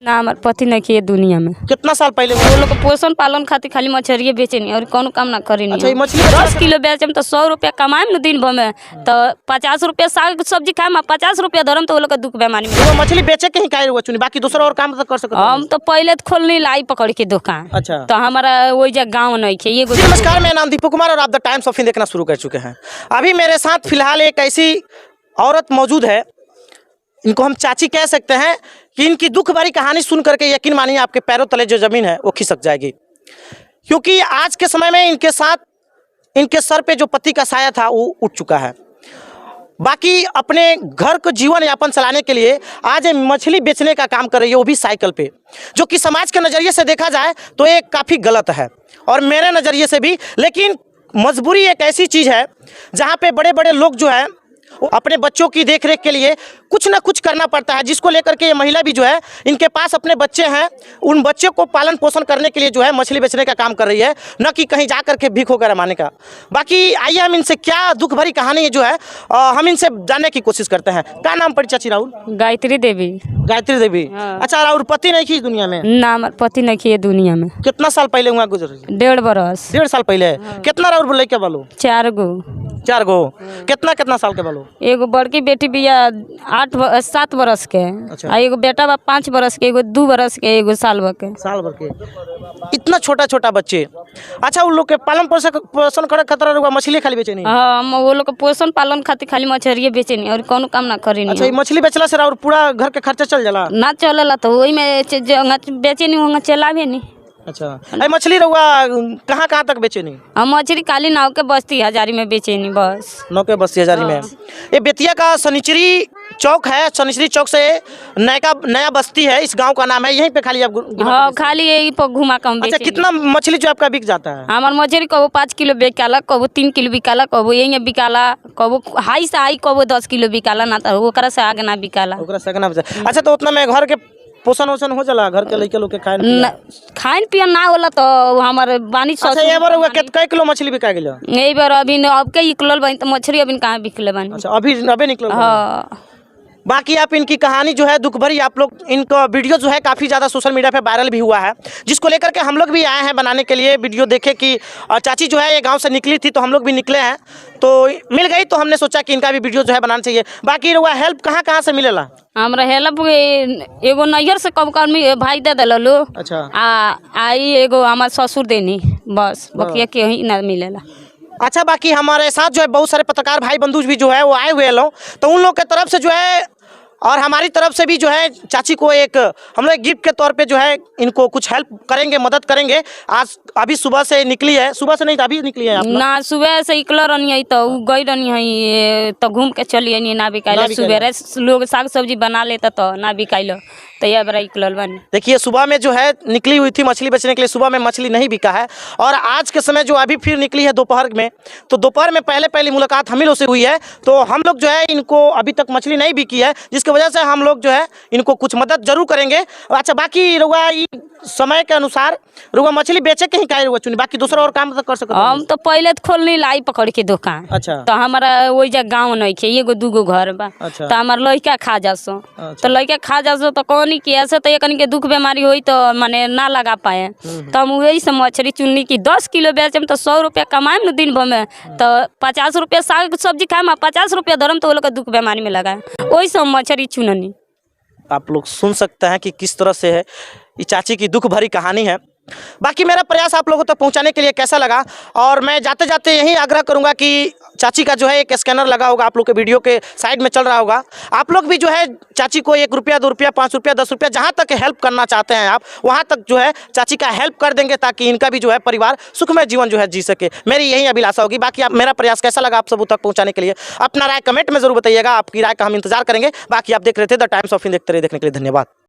ना हमारे पति नहीं किए दुनिया में। कितना साल पहले वो लोग पोषण पालन खातिर खाली मछरिए बेचे नहीं और कौन काम ना करे अच्छा, ये नहीं। मछली 10 किलो बेचम तो 100 रुपया कमाएम न दिन भर में, तो 50 रुपया साग सब्जी खाएम 50 रुपया धरम तो वो लोग दुख बेमारी में। वो मछली बेचे के ही काहे हुआ चुनी, बाकी दूसरा और काम तो कर सकते हैं। हम तो पहले तो खोलने लाई पकड़ के दुकान। अच्छा, तो हमारा वही जगह गाँव नहीं खे। ये नमस्कार, मेरा नाम दीपक कुमार और आप द टाइम्स ऑफ इंडिया देखना शुरू कर चुके हैं। अभी मेरे साथ फिलहाल एक ऐसी औरत मौजूद है, इनको हम चाची कह सकते हैं, कि इनकी दुख भरी कहानी सुन करके यकीन मानिए आपके पैरों तले जो जमीन है वो खिसक जाएगी। क्योंकि आज के समय में इनके साथ इनके सर पे जो पति का साया था वो उठ चुका है। बाकी अपने घर को जीवन यापन चलाने के लिए आज ये मछली बेचने का काम कर रही है, वो भी साइकिल पे, जो कि समाज के नज़रिए से देखा जाए तो ये काफ़ी गलत है और मेरे नज़रिए से भी। लेकिन मजबूरी एक ऐसी चीज़ है जहाँ पे बड़े बड़े लोग जो है वो अपने बच्चों की देखरेख के लिए कुछ ना कुछ करना पड़ता है, जिसको लेकर के ये महिला भी जो है, इनके पास अपने बच्चे हैं, उन बच्चों को पालन पोषण करने के लिए जो है मछली बेचने का काम कर रही है, न कि कहीं जा करके भीख होकर माने का। बाकी आइए हम इनसे क्या दुख भरी कहानी जो है हम इनसे जानने की कोशिश करते हैं। क्या नाम पड़ी चाची राहुल? गायत्री देवी। गायत्री देवी। हाँ। अच्छा, राहुल पति नहीं की दुनिया में? ना हमारे पति नहीं किए दुनिया में। कितना साल पहले हुआ गुजर? 1.5 बरस। 1.5 साल पहले। कितना राहुल बोले क्या बोलो? 4 गो। 4 गो। कितना साल के बोलो? एगो बड़की बेटी बिया 7 बरस के। अच्छा। आ एगो बेटा बा 5 बरस के, एगो 2 बरस के, एगो साल भर के। साल भर के। इतना छोटा छोटा बच्चे। अच्छा, उन लोग के पालन पोषण करे खतरा रुआ मछली खाली बेचे नहीं? हाँ, हम वो लोग पोषण पालन खातिर खाली मछरिए बेचे नहीं और कौन काम ना करे अच्छा, नहीं। ये मछली बेचला से और पूरा घर के खर्चा चल जाला? ना चलला तो वही में बेचे नहीं, वहाँ चलावे नहीं। अच्छा, ये मछली रुआ कहाँ कहाँ तक बेचे नहीं? हम मछली काली नाव के बस्ती हजारी में बेचे नहीं बस। 9 के 80,000 में। ये बेतिया का सनिचरी चौक है, सनिचरी चौक से नया बस्ती है, इस गांव का नाम है। यहीं पे खाली आप हाँ, खाली यही पर घुमा कम अच्छा, बेचे। कितना मछली जो आपका बिक जाता है? हमार मछली कबो 5 किलो बिकाला, कबो 3 किलो बिकाला, कबो यही बिकाला, कबो हाई से हाई कबो 10 किलो बिकाला, ना तो ओकरा से आगे ना बिकाला। ओकरा से ना बचा। अच्छा, तो उतना में घर के पोषण वोषण हो जाला, घर के लइके लोग के खाइन पियन ना होला तो हमारे बानी। अच्छा, ये बार हुआ कई किलो मछली बिका गेल? यही बार अभी अब के निकलल बानी तो मछली अभी कहाँ बिकले बानी। अच्छा, अभी निकल। हाँ। बाकी आप इनकी कहानी जो है दुख भरी, आप लोग इनका वीडियो जो है काफ़ी ज़्यादा सोशल मीडिया पे वायरल भी हुआ है, जिसको लेकर के हम लोग भी आए हैं बनाने के लिए वीडियो। देखे कि चाची जो है ये गांव से निकली थी, तो हम लोग भी निकले हैं, तो मिल गई, तो हमने सोचा कि इनका भी वीडियो जो है बनाना चाहिए। बाकी रुआ हेल्प कहाँ से मिलेला? हमरा हेल्प एगो नैहर से कब कभी भाई दे दिलो। अच्छा। आई एगो हमार ससुर देनी, बस बकिया के ही ना मिलेला। अच्छा, बाकी हमारे साथ जो है बहुत सारे पत्रकार भाई बंधु भी जो है वो आए हुए लोग, तो उन लोग के तरफ से जो है और हमारी तरफ से भी जो है चाची को एक हम लोग गिफ्ट के तौर पे जो है इनको कुछ हेल्प करेंगे, मदद करेंगे। आज अभी सुबह से निकली है, सुबह से नहीं अभी निकली है आप लोग? ना सुबह से निकल रही है तो गई रही है, तो घूम के चली नहीं ना बिकाइल। सुबह लोग साग सब्जी बना लेता तो ना बिकाइल, तो यह बड़ा निकल बनी। देखिए, सुबह में जो है निकली हुई थी मछली बेचने के लिए, सुबह में मछली नहीं बिका है, और आज के समय जो अभी फिर निकली है दोपहर में, तो दोपहर में पहली मुलाकात हम ही लोग से हुई है, तो हम लोग जो है इनको अभी तक मछली नहीं बिकी है, जिसकी वजह से हम लोग जो है इनको कुछ मदद जरूर करेंगे। अच्छा, बाकी रुआ समय के अनुसार रुआ मछली बेचे के ही काहे रुआ चुनी, बाकी दूसरा और काम तो कर सकते हैं? हम तो पहले तो खोलने लाई पकड़ के दुकान। अच्छा। तो हमारा वही जगह गाँव नहीं खे, एगो 2 गो घर बा। अच्छा। तो हमार लड़का खा जासो। अच्छा। तो लड़का खा जासो तो कौन की ऐसे तो एक के दुख बीमारी हुई तो माने ना लगा पाए, तो हम वही से मछली चुननी की 10 किलो बेचम तो 100 रुपया कमाएम न दिन भर में, तो 50 रुपया साग सब्जी खाएम 50 रुपया धरम तो वो लोग दुख बीमारी में लगाए, वही से मछली चुननी। आप लोग सुन सकते हैं कि किस तरह से है ये चाची की दुख भरी कहानी है। बाकी मेरा प्रयास आप लोगों तक पहुंचाने के लिए कैसा लगा, और मैं जाते जाते यही आग्रह करूंगा कि चाची का जो है एक स्कैनर लगा होगा, आप लोग के वीडियो के साइड में चल रहा होगा, आप लोग भी जो है चाची को 1 रुपया 2 रुपया 5 रुपया 10 रुपया जहां तक हेल्प करना चाहते हैं आप वहां तक जो है चाची का हेल्प कर देंगे, ताकि इनका भी जो है परिवार सुखमय जीवन जो है जी सके। मेरी यही अभिलाषा होगी। बाकी आप मेरा प्रयास कैसा लगा आप सब तक पहुंचाने के लिए अपना राय कमेंट में जरूर बताइएगा, आपकी राय का हम इंतजार करेंगे। बाकी आप देख रहे थे द टाइम्स ऑफ इंडिया, देखते रहे, देखने के लिए धन्यवाद।